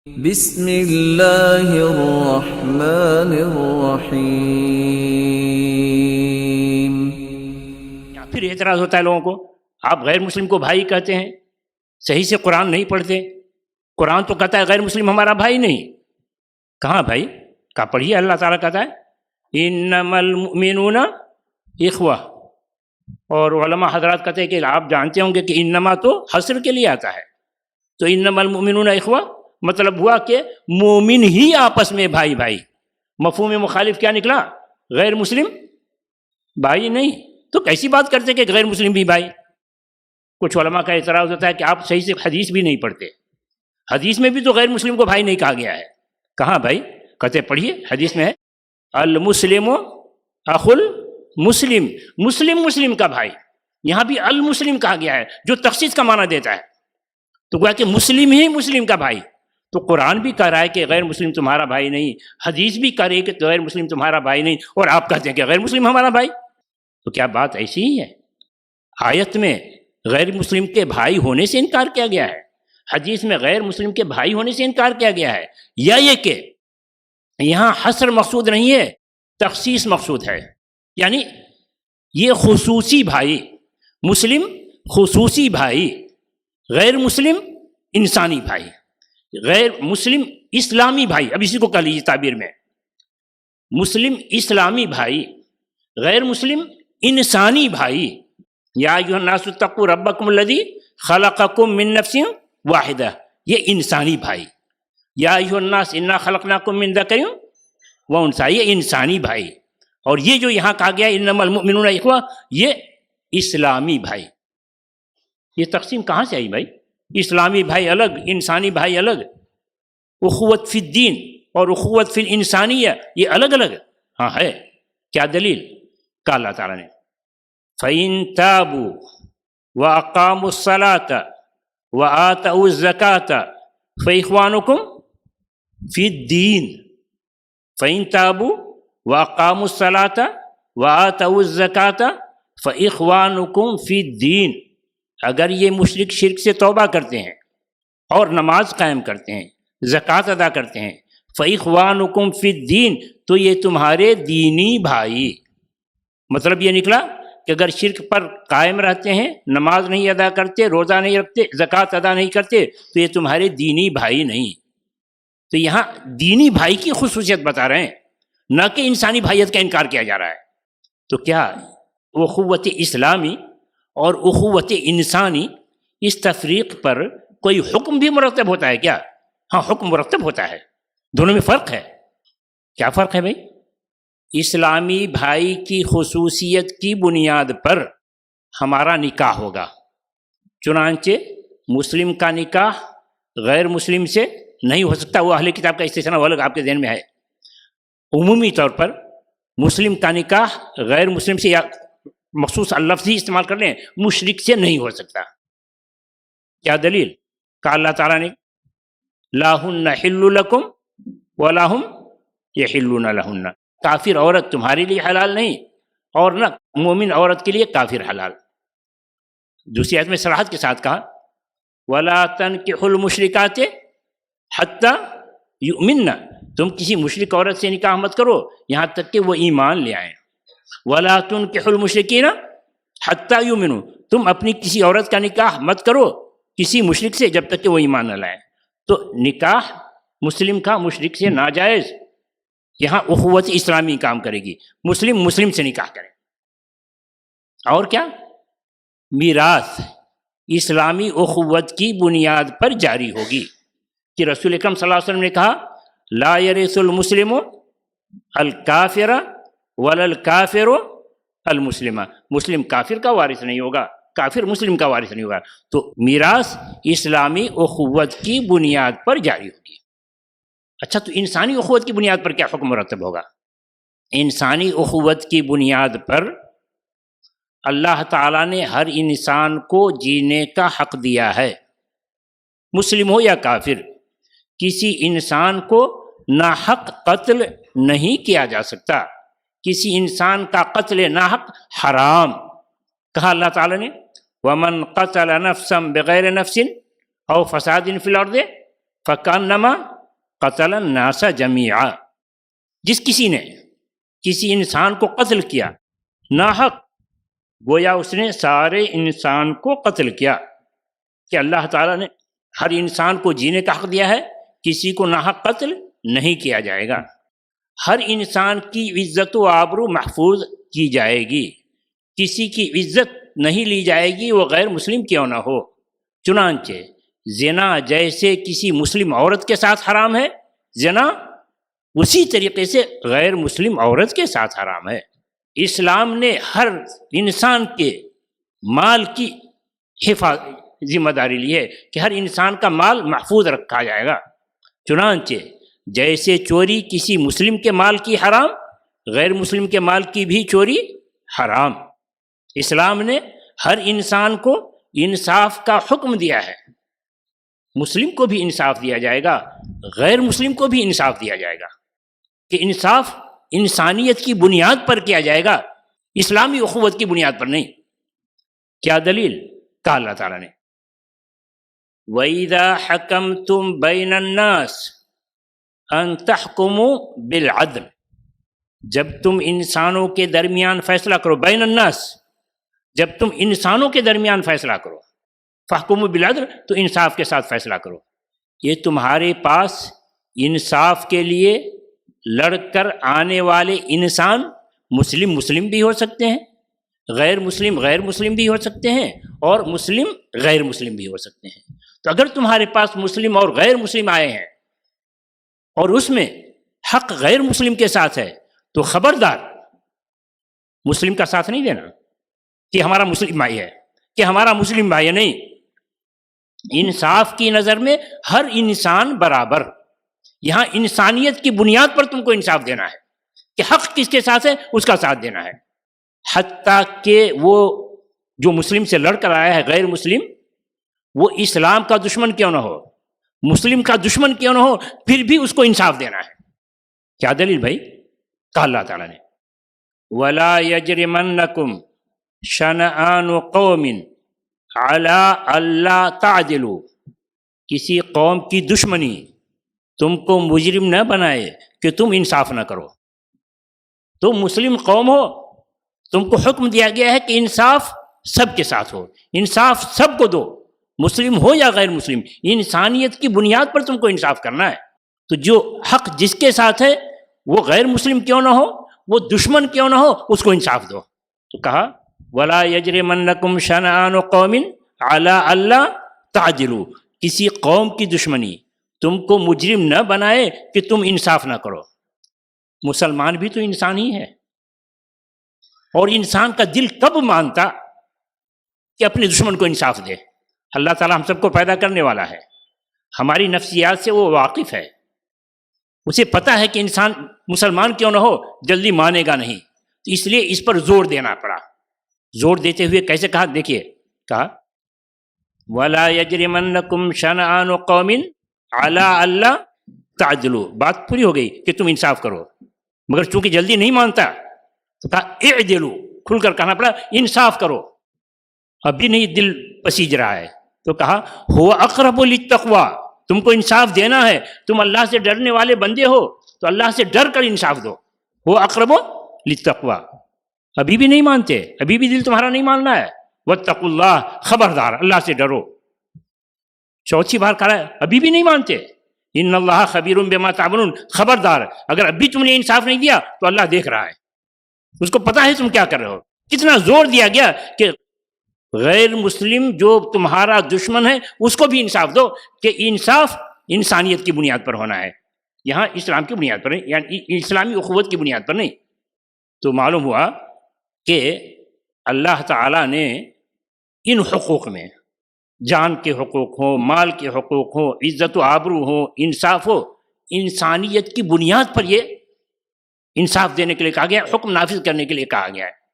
بسم اللہ الرحمن الرحیم۔ پھر اعتراض ہوتا ہے لوگوں کو، آپ غیر مسلم کو بھائی کہتے ہیں، صحیح سے قرآن نہیں پڑھتے، قرآن تو کہتا ہے غیر مسلم ہمارا بھائی نہیں۔ کہاں بھائی؟ کہاں پڑھیے؟ اللہ تعالیٰ کہتا ہے انما المؤمنون اخوہ، اور علماء حضرات کہتے ہیں کہ آپ جانتے ہوں گے کہ انما تو حصر کے لیے آتا ہے، تو انما المؤمنون اخوہ مطلب ہوا کہ مومن ہی آپس میں بھائی بھائی۔ مفہوم مخالف کیا نکلا؟ غیر مسلم بھائی نہیں۔ تو کیسی بات کرتے کہ غیر مسلم بھی بھائی؟ کچھ علماء کا اعتراض ہوتا ہے کہ آپ صحیح سے حدیث بھی نہیں پڑھتے، حدیث میں بھی تو غیر مسلم کو بھائی نہیں کہا گیا ہے۔ کہاں بھائی؟ کہتے پڑھیے، حدیث میں ہے المسلم اخو المسلم، مسلم مسلم کا بھائی، یہاں بھی المسلم کہا گیا ہے جو تخصیص کا معنی دیتا ہے، تو گویا کہ مسلم ہی مسلم کا بھائی۔ تو قرآن بھی کہہ رہا ہے کہ غیر مسلم تمہارا بھائی نہیں، حدیث بھی کہہ رہی ہے کہ غیر مسلم تمہارا بھائی نہیں، اور آپ کہتے ہیں کہ غیر مسلم ہمارا بھائی۔ تو کیا بات ایسی ہی ہے؟ آیت میں غیر مسلم کے بھائی ہونے سے انکار کیا گیا ہے، حدیث میں غیر مسلم کے بھائی ہونے سے انکار کیا گیا ہے، یا یہ کہ یہاں حصر مقصود نہیں ہے، تخصیص مقصود ہے، یعنی یہ خصوصی بھائی، مسلم خصوصی بھائی، غیر مسلم انسانی بھائی، غیر مسلم اسلامی بھائی، اب اسی کو کہہ لیجیے تعبیر میں، مسلم اسلامی بھائی، غیر مسلم انسانی بھائی۔ یا ایھا الناس اتقوا ربکم الذی خلقکم من نفس واحدہ، یہ انسانی بھائی۔ یا ایھا الناس انا خلقناکم من ذکر وانثی، یہ انسانی بھائی۔ اور یہ جو یہاں کہا گیا انما المؤمنون اخوہ، یہ اسلامی بھائی۔ یہ تقسیم کہاں سے آئی بھائی؟ اسلامی بھائی الگ، انسانی بھائی الگ، اخوت فی الدین اور اخوت فی الانسانیہ یہ الگ الگ ہاں ہے۔ کیا دلیل؟ کہا اللہ تعالیٰ نے فَإِن تَابُوا وَأَقَامُوا الصَّلَاةَ وَآتَوُا الزَّكَاةَ فَإِخْوَانُكُمْ فِي الدِّينِ، فَإِن تَابُوا وَأَقَامُوا الصَّلَاةَ وَآتَوُا الزَّكَاةَ فَإِخْوَانُكُمْ فِي الدِّينِ، اگر یہ مشرک شرک سے توبہ کرتے ہیں اور نماز قائم کرتے ہیں، زکوٰۃ ادا کرتے ہیں، فَإِخْوَانُكُمْ فِي الدِّينِ، تو یہ تمہارے دینی بھائی۔ مطلب یہ نکلا کہ اگر شرک پر قائم رہتے ہیں، نماز نہیں ادا کرتے، روزہ نہیں رکھتے، زکوٰۃ ادا نہیں کرتے، تو یہ تمہارے دینی بھائی نہیں۔ تو یہاں دینی بھائی کی خصوصیت بتا رہے ہیں، نہ کہ انسانی بھائیت کا انکار کیا جا رہا ہے۔ تو کیا اخوت اسلامی اور اخوت انسانی، اس تفریق پر کوئی حکم بھی مرتب ہوتا ہے کیا؟ ہاں، حکم مرتب ہوتا ہے، دونوں میں فرق ہے۔ کیا فرق ہے بھائی؟ اسلامی بھائی کی خصوصیت کی بنیاد پر ہمارا نکاح ہوگا، چنانچہ مسلم کا نکاح غیر مسلم سے نہیں ہو سکتا، وہ اہل کتاب کا استثناء وہ الگ آپ کے ذہن میں ہے۔ عمومی طور پر مسلم کا نکاح غیر مسلم سے، یا مخصوص اللفظ ہی استعمال کر لیں، مشرک سے نہیں ہو سکتا۔ کیا دلیل؟ کہا اللہ تعالیٰ نے لا ہن حل لکم ولا ہم یحلون لہن، کافر عورت تمہارے لیے حلال نہیں، اور نہ مومن عورت کے لیے کافر حلال۔ دوسری آیت میں صراحت کے ساتھ کہا ولا تنکحوا المشرکات حتی یؤمنن، تم کسی مشرک عورت سے نکاح مت کرو یہاں تک کہ وہ ایمان لے آئیں۔ ولا تنکحوا المشرکین حتی یؤمنوا، تم اپنی کسی عورت کا نکاح مت کرو کسی مشرک سے جب تک کہ وہ ایمان نہ لائے۔ تو نکاح مسلم کا مشرک سے ناجائز، یہاں اخوت اسلامی کام کرے گی، مسلم مسلم سے نکاح کرے۔ اور کیا؟ میراث اسلامی اخوت کی بنیاد پر جاری ہوگی، کہ رسول اکرم صلی اللہ علیہ وسلم نے کہا لا یرث المسلم الکافر ولا الکافر المسلم، مسلم کافر کا وارث نہیں ہوگا، کافر مسلم کا وارث نہیں ہوگا۔ تو میراث اسلامی اخوت کی بنیاد پر جاری ہوگی۔ اچھا، تو انسانی اخوت کی بنیاد پر کیا حکم مرتب ہوگا؟ انسانی اخوت کی بنیاد پر اللہ تعالیٰ نے ہر انسان کو جینے کا حق دیا ہے، مسلم ہو یا کافر۔ کسی انسان کو ناحق قتل نہیں کیا جا سکتا، کسی انسان کا قتل ناحق حرام۔ کہا اللہ تعالیٰ نے وَمَنْ قَتَلَ نَفْسًا بِغَيْرِ نَفْسٍ أَوْ فَسَادٍ فِي الْأَرْضِ فَكَأَنَّمَا قتل الناس جمیعا، جس کسی نے کسی انسان کو قتل کیا ناحق، گویا اس نے سارے انسان کو قتل کیا، کہ اللہ تعالیٰ نے ہر انسان کو جینے کا حق دیا ہے، کسی کو ناحق قتل نہیں کیا جائے گا، ہر انسان کی عزت و آبرو محفوظ کی جائے گی، کسی کی عزت نہیں لی جائے گی وہ غیر مسلم کیوں نہ ہو۔ چنانچہ زنا جیسے کسی مسلم عورت کے ساتھ حرام ہے، زنا اسی طریقے سے غیر مسلم عورت کے ساتھ حرام ہے۔ اسلام نے ہر انسان کے مال کی ذمہ داری لی ہے کہ ہر انسان کا مال محفوظ رکھا جائے گا۔ چنانچہ جیسے چوری کسی مسلم کے مال کی حرام، غیر مسلم کے مال کی بھی چوری حرام۔ اسلام نے ہر انسان کو انصاف کا حکم دیا ہے، مسلم کو بھی انصاف دیا جائے گا، غیر مسلم کو بھی انصاف دیا جائے گا، کہ انصاف انسانیت کی بنیاد پر کیا جائے گا، اسلامی اخوت کی بنیاد پر نہیں۔ کیا دلیل؟ کہا اللہ تعالیٰ نے وَإِذَا حَكَمْتُمْ بَيْنَ النَّاسِ أَن تَحْكُمُوا بِالْعَدْلِ، جب تم انسانوں کے درمیان فیصلہ کرو، بین الناس، جب تم انسانوں کے درمیان فیصلہ کرو، فَحْكُمُوا بِالْعَدْلِ، تو انصاف کے ساتھ فیصلہ کرو۔ یہ تمہارے پاس انصاف کے لیے لڑ کر آنے والے انسان مسلم بھی ہو سکتے ہیں، غیر مسلم بھی ہو سکتے ہیں، اور مسلم غیر مسلم بھی ہو سکتے ہیں۔ تو اگر تمہارے پاس مسلم اور غیر مسلم آئے ہیں اور اس میں حق غیر مسلم کے ساتھ ہے، تو خبردار مسلم کا ساتھ نہیں دینا کہ ہمارا مسلم بھائی ہے، کہ ہمارا مسلم بھائی ہے، نہیں۔ انصاف کی نظر میں ہر انسان برابر، یہاں انسانیت کی بنیاد پر تم کو انصاف دینا ہے کہ حق کس کے ساتھ ہے اس کا ساتھ دینا ہے، حتیٰ کہ وہ جو مسلم سے لڑ کر آیا ہے غیر مسلم، وہ اسلام کا دشمن کیوں نہ ہو، مسلم کا دشمن کیوں نہ ہو، پھر بھی اس کو انصاف دینا ہے۔ کیا دلیل بھائی؟ کہا اللہ تعالیٰ نے وَلَا يَجْرِمَنَّكُمْ شَنَآنُ قَوْمٍ عَلَىٰ أَلَّا تَعْدِلُوا، کسی قوم کی دشمنی تم کو مجرم نہ بنائے کہ تم انصاف نہ کرو۔ تم مسلم قوم ہو، تم کو حکم دیا گیا ہے کہ انصاف سب کے ساتھ ہو، انصاف سب کو دو، مسلم ہو یا غیر مسلم، انسانیت کی بنیاد پر تم کو انصاف کرنا ہے۔ تو جو حق جس کے ساتھ ہے وہ غیر مسلم کیوں نہ ہو، وہ دشمن کیوں نہ ہو، اس کو انصاف دو۔ تو کہا وَلَا يَجْرِمَنَّكُمْ شَنَآنُ قَوْمٍ عَلَىٰ أَلَّا تَعْدِلُوا، کسی قوم کی دشمنی تم کو مجرم نہ بنائے کہ تم انصاف نہ کرو۔ مسلمان بھی تو انسان ہی ہے، اور انسان کا دل کب مانتا کہ اپنے دشمن کو انصاف دے؟ اللہ تعالیٰ ہم سب کو پیدا کرنے والا ہے، ہماری نفسیات سے وہ واقف ہے، اسے پتہ ہے کہ انسان مسلمان کیوں نہ ہو جلدی مانے گا نہیں، تو اس لیے اس پر زور دینا پڑا۔ زور دیتے ہوئے کیسے کہا؟ دیکھیے، کہا وَلَا يَجْرِمَنَّكُمْ شَنَآنُ قَوْمٍ عَلَىٰ أَلَّا تَعْدِلُوا، بات پوری ہو گئی کہ تم انصاف کرو، مگر چونکہ جلدی نہیں مانتا تو کہا اعدلوا، کھل کر کہنا پڑا انصاف کرو۔ اب بھی نہیں دل پسیج رہا ہے تو کہا هُوَ أَقْرَبُ لِلتَّقْوَىٰ، تم کو انصاف دینا ہے، تم اللہ سے ڈرنے والے بندے ہو تو اللہ سے ڈر کر انصاف دو۔ هُوَ أَقْرَبُ لِلتَّقْوَىٰ، ابھی بھی نہیں مانتے، ابھی بھی دل تمہارا نہیں ماننا ہے۔ وَاتَّقُوا اللَّهَ، خبردار اللہ سے ڈرو۔ چوتھی بار کہا ہے ابھی بھی نہیں مانتے، ان اللہ خبیر بما تعملون، خبردار اگر ابھی تم نے انصاف نہیں دیا تو اللہ دیکھ رہا ہے، اس کو پتہ ہے تم کیا کر رہے ہو۔ کتنا زور دیا گیا کہ غیر مسلم جو تمہارا دشمن ہے اس کو بھی انصاف دو، کہ انصاف انسانیت کی بنیاد پر ہونا ہے، یہاں اسلام کی بنیاد پر نہیں، یعنی اسلامی اخوت کی بنیاد پر نہیں۔ تو معلوم ہوا کہ اللہ تعالیٰ نے ان حقوق میں، جان کے حقوق ہوں، مال کے حقوق ہوں، عزت و آبرو ہو، انصاف ہو، انسانیت کی بنیاد پر یہ انصاف دینے کے لیے کہا گیا، حکم نافذ کرنے کے لیے کہا گیا ہے۔